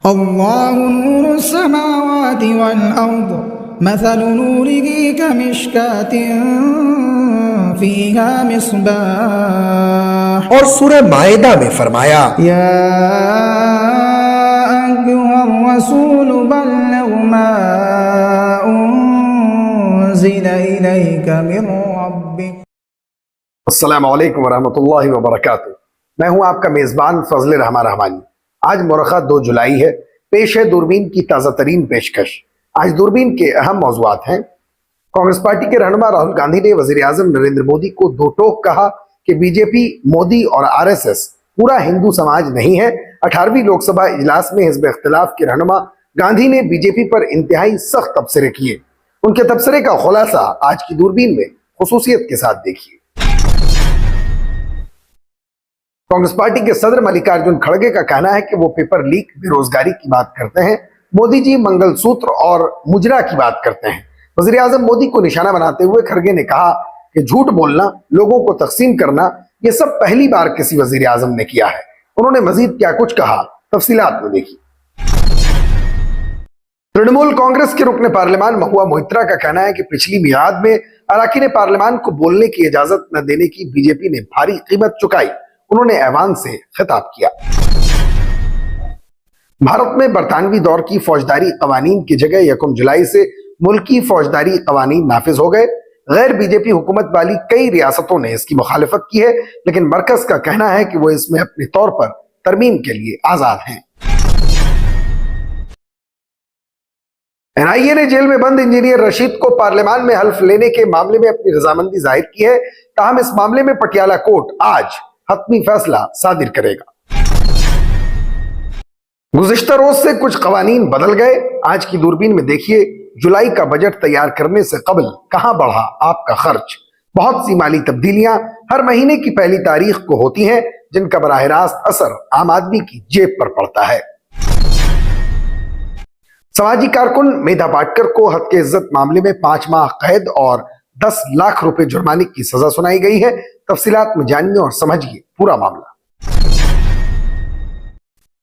اللہ نور السماوات والارض مثل نوره كمشكاة فيها مصباح. اور سورہ مائدہ میں فرمایا یا ایھا الرسول بلغ ما انزل الیک من ربک. السلام علیکم ورحمۃ اللہ وبرکاتہ. میں ہوں آپ کا میزبان فضل رحمان رحمانی. آج مورخہ 2 جولائی ہے. پیش ہے دوربین کی تازہ ترین پیشکش. آج دوربین کے اہم موضوعات ہیں. کانگریس پارٹی کے رہنما راہل گاندھی نے وزیر اعظم نریندر مودی کو 2 ٹوک کہا کہ بی جے پی، مودی اور RSS پورا ہندو سماج نہیں ہے. 18ویں لوک سبھا اجلاس میں حزب اختلاف کے رہنما گاندھی نے بی جے پی پر انتہائی سخت تبصرے کیے. ان کے تبصرے کا خلاصہ آج کی دوربین میں خصوصیت کے ساتھ دیکھیے. کانگریس پارٹی کے صدر ملکارجن کھڑگے کا کہنا ہے کہ وہ پیپر لیک، بے روزگاری کی بات کرتے ہیں. مودی جی منگل سوتر اور مجرا کی بات کرتے ہیں. وزیر اعظم مودی کو نشانہ بناتے ہوئے کھڑگے نے کہا کہ جھوٹ بولنا، لوگوں کو تقسیم کرنا، یہ سب پہلی بار کسی وزیر اعظم نے کیا ہے. انہوں نے مزید کیا کچھ کہا، تفصیلات میں دیکھیے. ترنمول کانگریس کے رکن پارلیمان مہوا موئترا کا کہنا ہے کہ پچھلی میعاد میں اراکین پارلیمان کو بولنے کی اجازت نہ دینے کی بی جے پی نے بھاری قیمت چکائی. انہوں نے ایوان سے خطاب کیا. بھارت میں برطانوی دور کی فوجداری قوانین کی جگہ 1 جولائی سے ملکی فوجداری قوانین نافذ ہو گئے. غیر بی جے پی حکومت والی کئی ریاستوں نے اس کی مخالفت کی ہے، لیکن مرکز کا کہنا ہے کہ وہ اس میں اپنے طور پر ترمیم کے لیے آزاد ہیں. NIA نے جیل میں بند انجینئر رشید کو پارلیمان میں حلف لینے کے معاملے میں اپنی رضامندی ظاہر کی ہے. تاہم اس معاملے میں پٹیالہ کورٹ آج حتمی فیصلہ صادر کرے گا. گزشتہ روز سے کچھ قوانین بدل گئے. آج کی دوربین میں دیکھیے جولائی کا بجٹ تیار کرنے سے قبل کہاں بڑھا آپ کا خرچ. بہت سی مالی تبدیلیاں ہر مہینے کی پہلی تاریخ کو ہوتی ہیں جن کا براہ راست اثر عام آدمی کی جیب پر پڑتا ہے. سماجی کارکن میدھا پاٹکر کو حد کے عزت معاملے میں 5 ماہ قید اور 10 لاکھ روپے جرمانے کی سزا سنائی گئی ہے. تفصیلات میں جانیے اور سمجھیے پورا معاملہ.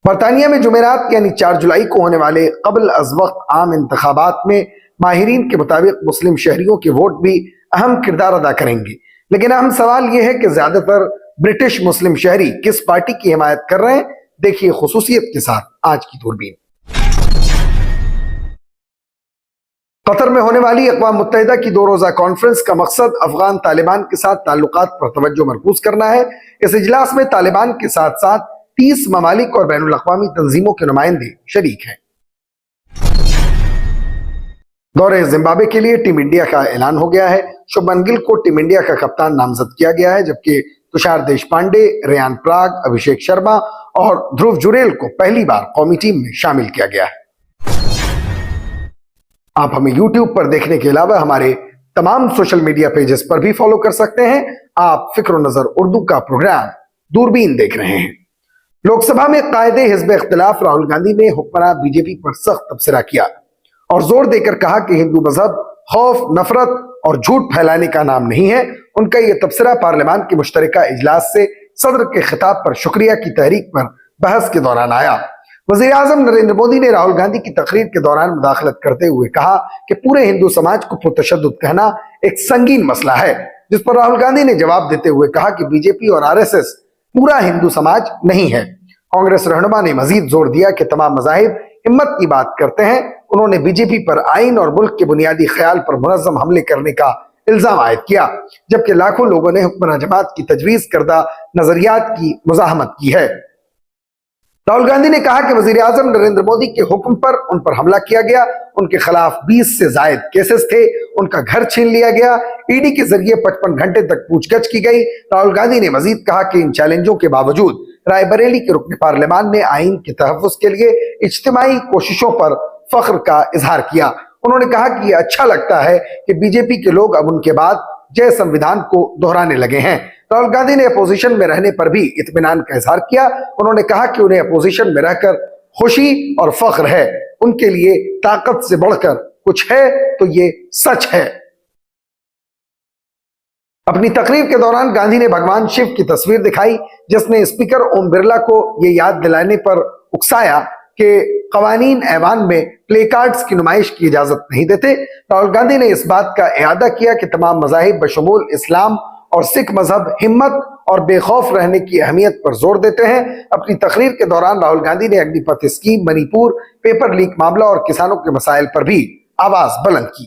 برطانیہ میں جمعرات یعنی 4 جولائی کو ہونے والے قبل از وقت عام انتخابات میں ماہرین کے مطابق مسلم شہریوں کے ووٹ بھی اہم کردار ادا کریں گے. لیکن اہم سوال یہ ہے کہ زیادہ تر برٹش مسلم شہری کس پارٹی کی حمایت کر رہے ہیں. دیکھیے خصوصیت کے ساتھ آج کی دوربین. قطر میں ہونے والی اقوام متحدہ کی 2 روزہ کانفرنس کا مقصد افغان طالبان کے ساتھ تعلقات پر توجہ مرکوز کرنا ہے. اس اجلاس میں طالبان کے ساتھ ساتھ 30 ممالک اور بین الاقوامی تنظیموں کے نمائندے شریک ہیں. دورے زمبابوے کے لیے ٹیم انڈیا کا اعلان ہو گیا ہے. شبھمن گل کو ٹیم انڈیا کا کپتان نامزد کیا گیا ہے، جبکہ تشار دیش پانڈے، ریان پراگ، ابھیشیک شرما اور دھرو جوریل کو پہلی بار قومی ٹیم میں شامل کیا گیا ہے. آپ ہمیں یوٹیوب پر دیکھنے کے علاوہ ہمارے تمام سوشل میڈیا پیجز پر بھی فالو کر سکتے ہیں. آپ فکر و نظر اردو کا پروگرام دوربین دیکھ رہے ہیں. لوک سبھا میں قائد حزب اختلاف راہل گاندھی نے حکمراں بی جے پی پر سخت تبصرہ کیا اور زور دے کر کہا کہ ہندو مذہب خوف، نفرت اور جھوٹ پھیلانے کا نام نہیں ہے. ان کا یہ تبصرہ پارلیمان کے مشترکہ اجلاس سے صدر کے خطاب پر شکریہ کی تحریک پر بحث کے دوران آیا. وزیر اعظم نریندر مودی نے راہل گاندھی کی تقریر کے دوران مداخلت کرتے ہوئے کہا کہ پورے ہندو سماج کو پرتشدد کہنا ایک سنگین مسئلہ ہے، جس پر راہل گاندھی نے جواب دیتے ہوئے کہا کہ بی جے پی اور RSS پورا ہندو سماج نہیں ہے. کانگریس رہنما نے مزید زور دیا کہ تمام مذاہب ہمت کی بات کرتے ہیں. انہوں نے بی جے پی پر آئین اور ملک کے بنیادی خیال پر منظم حملے کرنے کا الزام عائد کیا، جبکہ لاکھوں لوگوں نے حکمراں جماعت کی تجویز کردہ نظریات کی مزاحمت کی ہے. راہل گاندھی نے کہا کہ وزیر اعظم نریندر مودی کے حکم پر ان پر حملہ کیا گیا. ان کے خلاف 20 سے زائد کیسز تھے. ان کا گھر چھین لیا گیا. ED کے ذریعے 55 گھنٹے تک پوچھ گچھ کی گئی. راہل گاندھی نے مزید کہا کہ ان چیلنجوں کے باوجود رائے بریلی کے رکن پارلیمان نے آئین کے تحفظ کے لیے اجتماعی کوششوں پر فخر کا اظہار کیا. انہوں نے کہا کہ یہ اچھا لگتا ہے کہ بی جے پی کے لوگ اب ان کے بعد جے سمویدھان کو دہرانے لگے ہیں. راہل گاندھی نے اپوزیشن میں رہنے پر بھی اطمینان کا اظہار کیا. انہوں نے کہا کہ انہیں اپوزیشن میں رہ کر خوشی اور فخر ہے. ان کے لیے طاقت سے بڑھ کر کچھ ہے تو یہ سچ ہے. اپنی تقریر کے دوران گاندھی نے بھگوان شیو کی تصویر دکھائی، جس نے اسپیکر اوم برلا کو یہ یاد دلانے پر اکسایا کہ قوانین ایوان میں پلے کارڈز کی نمائش کی اجازت نہیں دیتے۔ راہل گاندھی نے اس بات کا اعادہ کیا کہ تمام مذاہب بشمول اسلام اور سکھ مذہب ہمت اور بے خوف رہنے کی اہمیت پر زور دیتے ہیں۔ اپنی تقریر کے دوران راہل گاندھی نے اگنی پتھ اسکیم، منی پور پیپر لیک معاملہ اور کسانوں کے مسائل پر بھی آواز بلند کی۔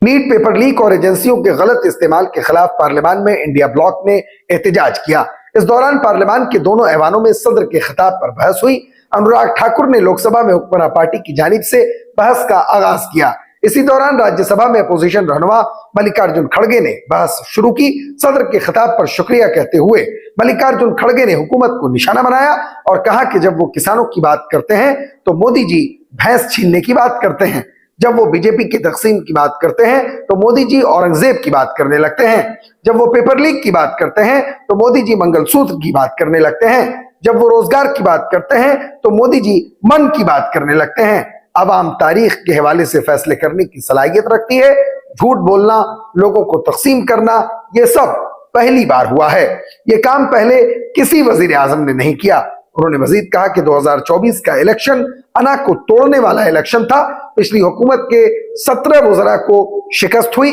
نیٹ پیپر لیک اور ایجنسیوں کے غلط استعمال کے خلاف پارلیمان میں انڈیا بلاک نے احتجاج کیا۔ اس دوران پارلیمان کے دونوں ایوانوں میں صدر کے خطاب پر بحث ہوئی۔ انوراگ ٹھاکر نے لوک سبھا میں حکمراں پارٹی کی جانب سے بحث کا آغاز کیا۔ اسی دوران راجیہ سبھا میں اپوزیشن رہنما ملکارجن کھڑگے نے بحث شروع کی۔ صدر کے خطاب پر شکریہ کہتے ہوئے ملکارجن کھڑگے نے حکومت کو نشانہ بنایا اور کہا کہ جب وہ کسانوں کی بات کرتے ہیں تو مودی جی بھینس چھیننے کی بات کرتے ہیں، جب وہ بی جے پی کی تقسیم کی بات کرتے ہیں تو مودی جی اورنگزیب کی بات کرنے لگتے ہیں، جب وہ پیپر لیک کی بات کرتے ہیں تو مودی جی منگل سوتر کی بات کرنے لگتے ہیں، جب وہ روزگار کی بات کرتے ہیں تو مودی جی من کی بات کرنے لگتے ہیں۔ عوام تاریخ کے حوالے سے فیصلے کرنے کی صلاحیت رکھتی ہے۔ جھوٹ بولنا، لوگوں کو تقسیم کرنا، یہ سب پہلی بار ہوا ہے۔ یہ کام پہلے کسی وزیر اعظم نے نہیں کیا۔ انہوں نے مزید کہا کہ 2024 کا الیکشن انا کو توڑنے والا الیکشن تھا۔ پچھلی حکومت کے 17 وزراء کو شکست ہوئی۔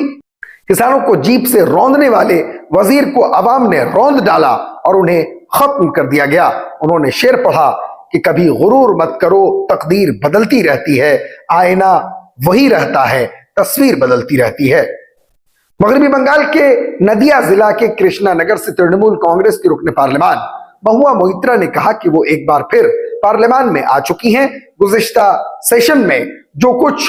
کسانوں کو جیپ سے روندنے والے وزیر کو عوام نے روند ڈالا اور انہیں ختم کر دیا گیا۔ انہوں نے شعر پڑھا کہ کبھی غرور مت کرو، تقدیر بدلتی رہتی ہے، آئینہ وہی رہتا ہے، تصویر بدلتی رہتی ہے۔ مغربی بنگال کے ندیا ضلع کے کرشنا نگر سے ترنمول کانگریس کی رکن پارلیمان مہوا موئترا نے کہا کہ وہ ایک بار پھر پارلیمان میں آ چکی ہیں۔ گزشتہ سیشن میں جو کچھ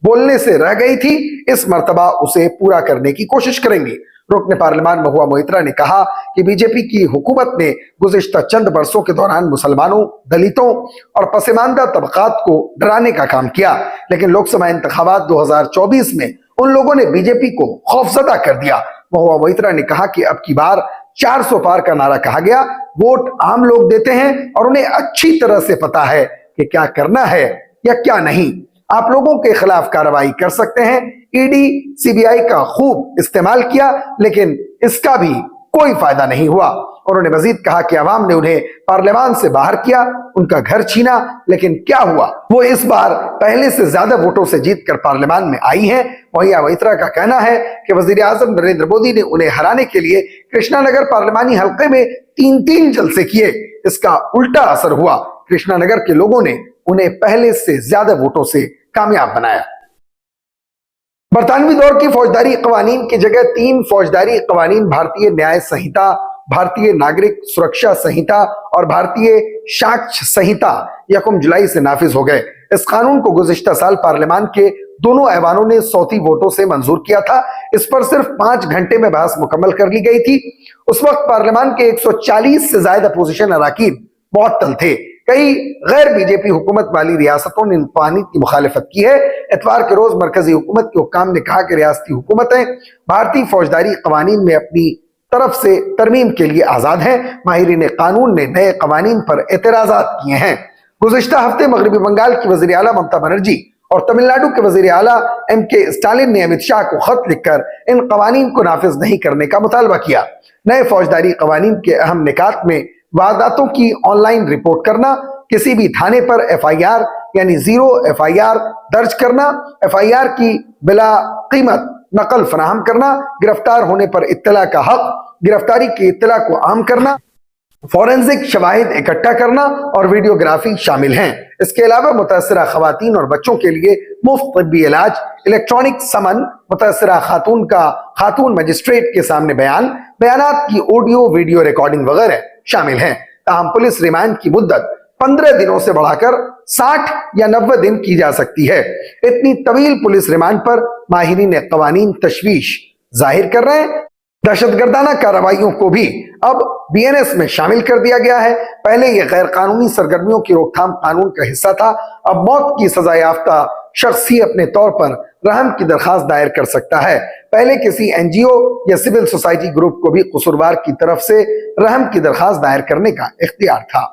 بولنے سے رہ گئی تھی، اس مرتبہ اسے پورا کرنے کی کوشش کریں گی۔ رکن پارلیمان مہوا موئترا نے کہا کہ بی جے پی کی حکومت نے گزشتہ چند برسوں کے دوران مسلمانوں، دلتوں اور پسماندہ طبقات کو ڈرانے کا کام کیا، لیکن لوک سبھا انتخابات 2024 میں ان لوگوں نے بی جے پی کو خوفزدہ کر دیا۔ مہوا موئترا نے کہا کہ اب کی بار 400 پار کا نعرہ کہا گیا۔ ووٹ عام لوگ دیتے ہیں اور انہیں اچھی طرح سے پتا ہے کہ کیا کرنا ہے یا کیا نہیں۔ آپ لوگوں کے خلاف کارروائی کر سکتے ہیں۔ ای ڈی سی بی آئی کا خوب استعمال کیا لیکن اس کا بھی کوئی فائدہ نہیں ہوا۔ انہوں نے مزید کہا کہ عوام نے انہیں پارلیمان سے باہر کیا، ان کا گھر چھینا، لیکن کیا ہوا؟ وہ اس بار پہلے سے زیادہ ووٹوں سے جیت کر پارلیمان میں آئی ہیں۔ مہوا موئترا کا کہنا ہے کہ وزیر اعظم نریندر مودی نے انہیں ہرانے کے لیے کرشنا نگر پارلیمانی حلقے میں 3 جلسے کیے۔ اس کا الٹا اثر ہوا۔ کرشنا نگر کے لوگوں نے انہیں پہلے سے زیادہ ووٹوں سے کامیاب بنایا۔ برطانوی دور کی فوجداری قوانین کی جگہ 3 فوجداری قوانین بھارتیہ نیائے سنہتا، بھارتیہ ناگرک سرکشا سنہتا اور بھارتیہ ساکشیہ سنہتا 1 جولائی سے نافذ ہو گئے۔ اس قانون کو گزشتہ سال پارلیمان کے دونوں ایوانوں نے صوتی ووٹوں سے منظور کیا تھا۔ اس پر صرف 5 گھنٹے میں بحث مکمل کر لی گئی تھی۔ اس وقت پارلیمان کے 140 سے زائد اپوزیشن اراکین معطل تھے۔ کئی غیر بی جے پی حکومت والی ریاستوں نے ان قوانین کی مخالفت کی ہے۔ اتوار کے روز مرکزی حکومت کے حکام نے کہا کہ ریاستی حکومتیں بھارتی فوجداری قوانین میں اپنی طرف سے ترمیم کے لیے آزاد ہیں۔ ماہرین قانون نے نئے قوانین پر اعتراضات کیے ہیں۔ گزشتہ ہفتے مغربی بنگال کی وزیر اعلیٰ ممتا بنرجی اور تمل ناڈو کے وزیر اعلیٰ ایم کے اسٹالن نے امت شاہ کو خط لکھ کر ان قوانین کو نافذ نہیں کرنے کا مطالبہ کیا۔ نئے فوجداری قوانین کے اہم نکات میں وارداتوں کی آن لائن رپورٹ کرنا، کسی بھی تھانے پر ایف آئی آر یعنی 0 FIR درج کرنا، FIR کی بلا قیمت نقل فراہم کرنا، گرفتار ہونے پر اطلاع کا حق، گرفتاری کی اطلاع کو عام کرنا، فورنزک شواہد اکٹھا کرنا اور ویڈیوگرافی شامل ہیں۔ اس کے علاوہ متاثرہ خواتین اور بچوں کے لیے مفت طبی علاج، الیکٹرانک سمن، متاثرہ خاتون کا خاتون مجسٹریٹ کے سامنے بیانات کی آڈیو ویڈیو ریکارڈنگ وغیرہ شامل ہیں۔ تاہم پولیس ریمانڈ کی مدت 15 دنوں سے بڑھا کر 60 یا 90 دن کی جا سکتی ہے۔ اتنی طویل پولیس ریمانڈ پر ماہرین قوانین تشویش ظاہر کر رہے ہیں۔ دہشت گردانہ کارروائیوں کو بھی اب BNS میں شامل کر دیا گیا ہے۔ پہلے یہ غیر قانونی سرگرمیوں کی روک تھام قانون کا حصہ تھا۔ اب موت کی سزا یافتہ شخص ہی اپنے طور پر رحم کی درخواست دائر کر سکتا ہے۔ پہلے کسی NGO یا سول سوسائٹی گروپ کو بھی قصوروار کی طرف سے رحم کی درخواست دائر کرنے کا اختیار تھا۔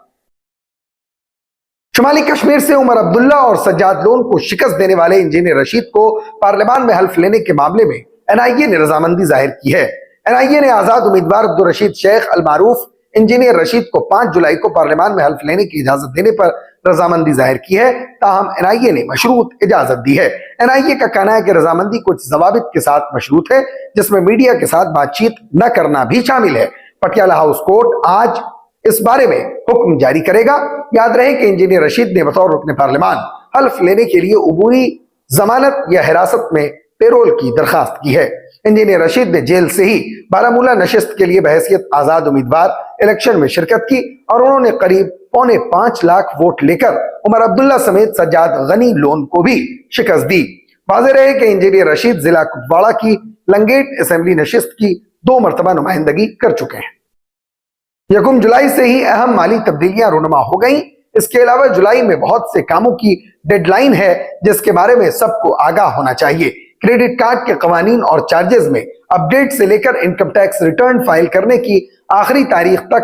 شمالی کشمیر سے عمر عبداللہ اور سجاد لون کو شکست دینے والے انجینئر رشید کو پارلیمان میں حلف لینے کے معاملے میں NIA نے رضامندی ظاہر کی ہے۔ NIA نے آزاد امیدوار عبدالرشید شیخ المعروف انجینئر رشید کو 5 جولائی کو پارلیمان میں حلف لینے کی اجازت دینے پر رضامندی ظاہر کی ہے، تاہم NIA نے مشروط اجازت دی ہے۔ NIA کا کہنا ہے کہ رضامندی کچھ ضوابط کے ساتھ مشروط ہے، جس میں میڈیا کے ساتھ بات چیت نہ کرنا بھی شامل ہے۔ پٹیالہ ہاؤس کورٹ آج اس بارے میں حکم جاری کرے گا۔ یاد رہے کہ انجینئر رشید نے بطور رکن پارلیمان حلف لینے کے لیے عبوری ضمانت یا حراست میں پیرول کی درخواست کی ہے۔ انجینئر رشید نے جیل سے ہی بارہمولہ نشست کے لیے بحیثیت آزاد امیدوار الیکشن میں شرکت کی اور انہوں نے قریب 4.25 لاکھ ووٹ لے کر عمر عبداللہ سمیت سجاد غنی لون کو بھی شکست دی۔ واضح رہے کہ انجینئر رشید ضلع کپواڑہ کی لنگیٹ اسمبلی نشست کی 2 مرتبہ نمائندگی کر چکے ہیں۔ 1 جولائی سے ہی اہم مالی تبدیلیاں رونما ہو گئیں۔ اس کے علاوہ جولائی میں بہت سے کاموں کی ڈیڈ لائن ہے جس کے بارے میں سب کو آگاہ ہونا چاہیے۔ کریڈٹ کارڈ کے قوانین اور چارجز میں اپ ڈیٹ سے لے کر انکم ٹیکس ریٹرن فائل کرنے کی آخری تاریخ تک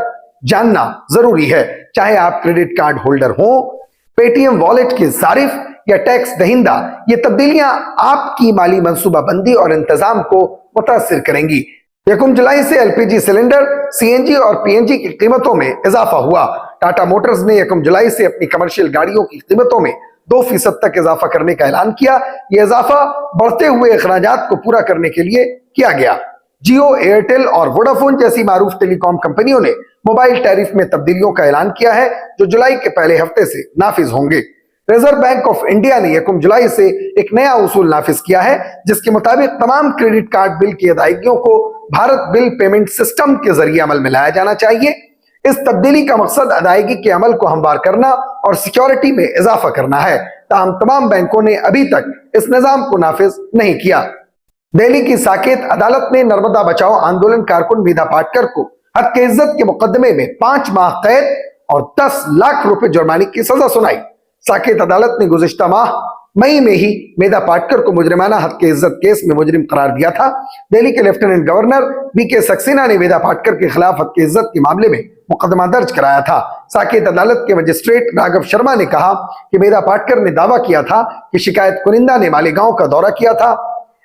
جاننا ضروری ہے۔ چاہے آپ کریڈٹ کارڈ ہولڈر ہوں، پے ٹی ایم والیٹ کے صارف یا ٹیکس دہندہ، یہ تبدیلیاں آپ کی مالی منصوبہ بندی اور انتظام کو متاثر کریں گی۔ 1 جولائی سے LPG سلنڈر، CNG اور PNG کی قیمتوں میں اضافہ ہوا۔ ٹاٹا موٹرز نے 1 جولائی سے اپنی کمرشل گاڑیوں کی قیمتوں میں 2% تک اضافہ کرنے کا اعلان کیا۔ یہ اضافہ بڑھتے ہوئے اخراجات کو پورا کرنے کے لیے کیا گیا۔ جیو، ایئرٹیل اور ووڈافون جیسی معروف ٹیلی کام کمپنیوں نے موبائل ٹیرف میں تبدیلیوں کا اعلان کیا ہے جو جولائی کے پہلے ہفتے سے نافذ ہوں گے۔ ریزرو بینک آف انڈیا نے 1 جولائی سے ایک نیا اصول نافذ کیا ہے جس کے مطابق تمام کریڈٹ کارڈ بل کی ادائیگیوں کو بھارت بل پیمنٹ سسٹم کے ذریعے عمل میں لایا جانا چاہیے۔ اس تبدیلی کا مقصد ادائیگی کے عمل کو ہموار کرنا اور سیکیورٹی میں اضافہ کرنا ہے، تاہم تمام بینکوں نے ابھی تک اس نظام کو نافذ نہیں کیا۔ دہلی کی ساکیت عدالت نے نرمدا بچاؤ آندولن کارکن میدھا پاٹکر کو حق عزت کے مقدمے میں 5 ماہ قید اور 10 لاکھ روپے جرمانے کی سزا سنائی۔ ساکیت عدالت نے گزشتہ ماہ مئی میں ہی میدھا پاٹکر کو مجرمانہ حق عزت کیس میں مجرم قرار دیا تھا۔ دہلی کے لیفٹیننٹ گورنر VK سکسینہ نے میدھا پاٹکر کے خلاف حق عزت کے معاملے میں مقدمہ درج کرایا تھا۔ ساکیت عدالت کے مجسٹریٹ راگھو شرما نے کہا کہ میدھا پاٹکر نے دعویٰ کیا تھا کہ شکایت کنندہ نے مالیگاؤں کا دورہ کیا تھا،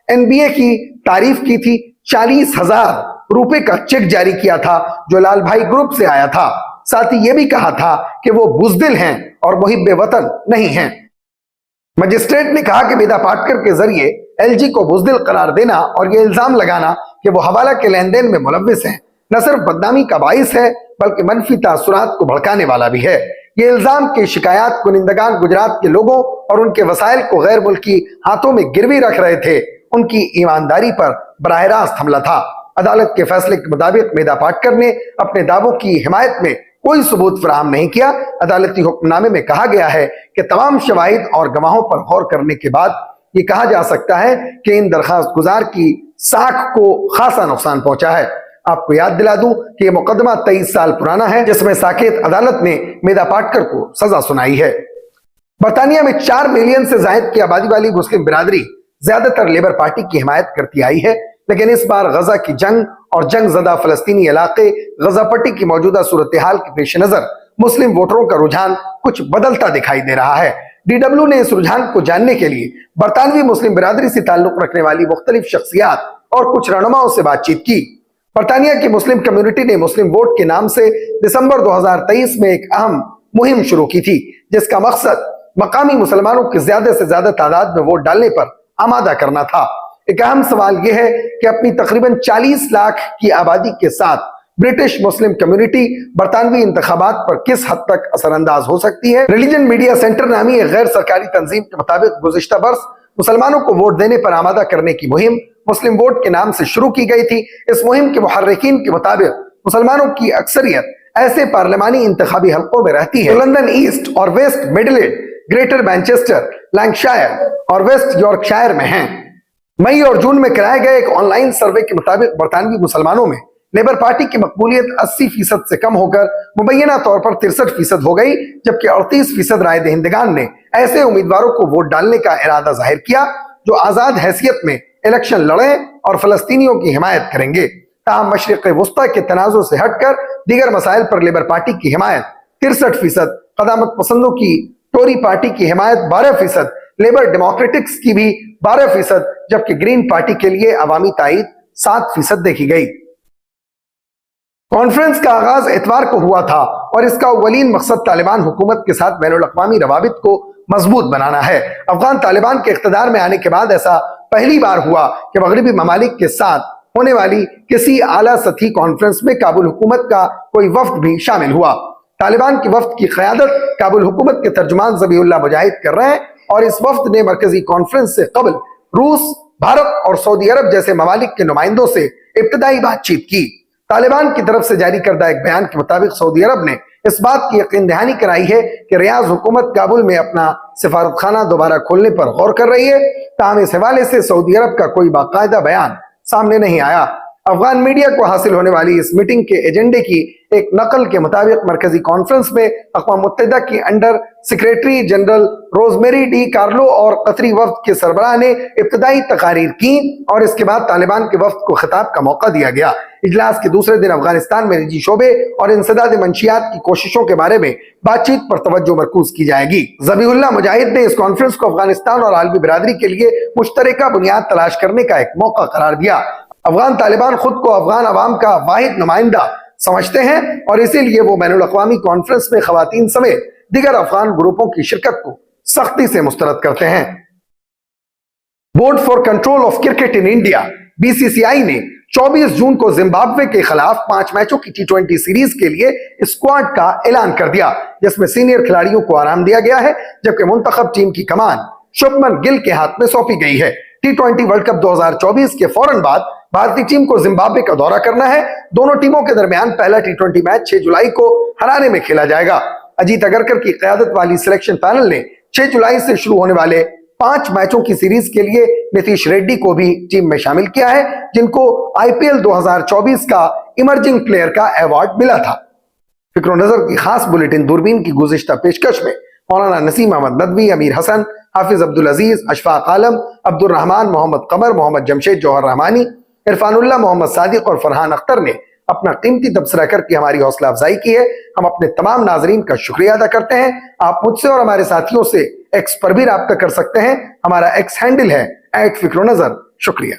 NBA کی تعریف کی تھی، 40,000 روپے کا چیک جاری کیا تھا جو لال بھائی گروپ سے آیا تھا، ساتھ ہی یہ بھی کہا تھا کہ وہ بزدل ہیں اور محب وطن نہیں ہیں۔ مجسٹریٹ نے کہا کہ میدھا پاٹکر کے ذریعے LG کو بزدل قرار دینا اور یہ الزام لگانا کہ وہ حوالہ کے لین دین میں ملوث ہیں نہ صرف بدنامی کا باعث ہے بلکہ منفی تاثرات کو بھڑکانے والا بھی ہے۔ یہ الزام کہ شکایات کنندگان گجرات کے لوگوں اور ان کے وسائل کو غیر ملکی ہاتھوں میں گروی رکھ رہے تھے، ان کی ایمانداری پر براہ راست حملہ تھا۔ عدالت کے فیصلے کے مطابق میدھا پاٹکر نے اپنے دعووں کی حمایت میں کوئی ثبوت فراہم نہیں کیا۔ عدالتی حکم نامے میں کہا گیا ہے کہ تمام شواہد اور گواہوں پر غور کرنے کے بعد یہ کہا جا سکتا ہے کہ ان درخواست گزار کی ساکھ کو خاصا نقصان پہنچا ہے۔ آپ کو یاد دلا دوں کہ یہ مقدمہ 23 سال پرانا ہے جس میں ساکیت عدالت نے میدھا پاٹکر کو سزا سنائی ہے۔ برطانیہ میں 4 ملین سے زائد کی آبادی والی مسلم برادری زیادہ تر لیبر پارٹی کی حمایت کرتی آئی ہے، لیکن اس بار غزہ کی جنگ اور جنگ زدہ فلسطینی علاقے غزہ پٹی کی موجودہ صورتحال کے پیش نظر مسلم ووٹروں کا رجحان کچھ بدلتا دکھائی دے رہا ہے۔ DW نے اس رجحان کو جاننے کے لیے برطانوی مسلم برادری سے تعلق رکھنے والی مختلف شخصیات اور کچھ رہنماؤں سے بات چیت کی۔ برطانیہ کی مسلم کمیونٹی نے مسلم ووٹ کے نام سے دسمبر 2023 میں ایک اہم مہم شروع کی تھی جس کا مقصد مقامی مسلمانوں کی زیادہ سے زیادہ تعداد میں ووٹ ڈالنے پر آمادہ کرنا تھا۔ ایک اہم سوال یہ ہے کہ اپنی تقریباً 40 لاکھ کی آبادی کے ساتھ برٹش مسلم کمیونٹی برطانوی انتخابات پر کس حد تک اثر انداز ہو سکتی ہے۔ ریلیجن میڈیا سینٹر نامی ایک غیر سرکاری تنظیم کے مطابق گزشتہ برس مسلمانوں کو ووٹ دینے پر آمادہ کرنے کی مہم مسلم ووٹ کے نام سے شروع کی گئی تھی۔ اس مہم کے محرکین کے مطابق مسلمانوں کی اکثریت ایسے پارلیمانی انتخابی حلقوں میں رہتی ہے جو لندن ایسٹ اور ویسٹ میڈلینڈ، گریٹر مینچسٹر، لینکشائر اور ویسٹ یارکشائر میں ہیں۔ مئی اور جون میں کرائے گئے ایک آن لائن سروے کے مطابق برطانوی مسلمانوں میں لیبر پارٹی کی مقبولیت 80% سے کم ہو کر مبینہ طور پر 63% ہو گئی، جبکہ 38% رائے دہندگان نے ایسے امیدواروں کو ووٹ ڈالنے کا ارادہ ظاہر کیا جو آزاد حیثیت میں الیکشن لڑیں اور فلسطینیوں کی حمایت کریں گے۔ تاہم مشرق وسطی کے تنازع سے ہٹ کر دیگر مسائل پر لیبر پارٹی کی حمایت 63%، قدامت پسندوں کی ٹوری پارٹی کی حمایت 12%، لیبر ڈیموکریٹکس کی بھی 12%، جبکہ گرین پارٹی کے لیے عوامی تائید 7% دیکھی گئی۔ کانفرنس کا آغاز اتوار کو ہوا تھا اور اس کا اولین مقصد طالبان حکومت کے ساتھ بین الاقوامی روابط کو مضبوط بنانا ہے۔ افغان طالبان کے اقتدار میں آنے کے بعد ایسا پہلی بار ہوا کہ مغربی ممالک کے ساتھ ہونے والی کسی اعلیٰ سطحی کانفرنس میں کابل حکومت کا کوئی وفد بھی شامل ہوا۔ طالبان کی وفد کی قیادت کابل حکومت کے ترجمان ذبیح اللہ مجاہد کر رہے ہیں اور اس وفد نے مرکزی کانفرنس سے قبل روس، بھارت اور سعودی عرب جیسے ممالک کے نمائندوں سے ابتدائی بات چیت کی۔ طالبان کی طرف سے جاری کردہ ایک بیان کے مطابق سعودی عرب نے اس بات کی یقین دہانی کرائی ہے کہ ریاض حکومت کابل میں اپنا سفارت خانہ دوبارہ کھولنے پر غور کر رہی ہے، تاہم اس حوالے سے سعودی عرب کا کوئی باقاعدہ بیان سامنے نہیں آیا۔ افغان میڈیا کو حاصل ہونے والی اس میٹنگ کے ایجنڈے کی ایک نقل کے مطابق مرکزی کانفرنس میں اقوام متحدہ کی under secretary general Rosemary D Carlo اور قطری وفد کے سربراہ نے ابتدائی تقاریر کی اور اس کے بعد طالبان کے وفد کو خطاب کا موقع دیا گیا۔ اجلاس کے دوسرے دن افغانستان میں نجی شعبے اور انسداد منشیات کی کوششوں کے بارے میں بات چیت پر توجہ مرکوز کی جائے گی۔ ذبیح اللہ مجاہد نے اس کانفرنس کو افغانستان اور عالمی برادری کے لیے مشترکہ بنیاد تلاش کرنے کا ایک موقع قرار دیا۔ افغان طالبان خود کو افغان عوام کا واحد نمائندہ سمجھتے ہیں اور اسی لیے وہ بین الاقوامی کانفرنس میں خواتین سمیت دیگر افغان گروپوں کی شرکت کو سختی سے مسترد کرتے ہیں۔ Board for control of cricket in India BCCI نے 24 جون کو زمبابوے کے خلاف 5 میچوں کی T20 سیریز کے لیے اسکواڈ کا اعلان کر دیا، جس میں سینئر کھلاڑیوں کو آرام دیا گیا ہے جبکہ منتخب ٹیم کی کمان شبمن گل کے ہاتھ میں سونپی گئی ہے۔ T20 ورلڈ کپ 2024 کے فوراً بعد بھارتی ٹیم کو زمبابوے کا دورہ کرنا ہے۔ دونوں ٹیموں کے درمیان پہلا T20 میچ 6 جولائی کو ہرانے میں کھیلا جائے گا۔ اجیت اگرکر کی قیادت والی سلیکشن پینل نے 6 جولائی سے شروع ہونے والے 5 میچوں کی سیریز کے لیے نتیش ریڈی کو بھی ٹیم میں شامل کیا ہے، جن کو IPL 2024 کا ایمرجنگ پلیئر کا ایوارڈ ملا تھا۔ فکر و نظر کی خاص بلیٹن دوربین کی گزشتہ پیشکش میں مولانا نسیم احمد ندوی، امیر حسن، حافظ عبدالعزیز، اشفاق عالم، عبد الرحمن، محمد قمر، محمد جمشید جوہر رحمانی، عرفان اللہ، محمد صادق اور فرحان اختر نے اپنا قیمتی تبصرہ کر کے ہماری حوصلہ افزائی کی ہے۔ ہم اپنے تمام ناظرین کا شکریہ ادا کرتے ہیں۔ آپ مجھ سے اور ہمارے ساتھیوں سے ایکس پر بھی رابطہ کر سکتے ہیں۔ ہمارا ایکس ہینڈل ہے @فکر و نظر۔ شکریہ۔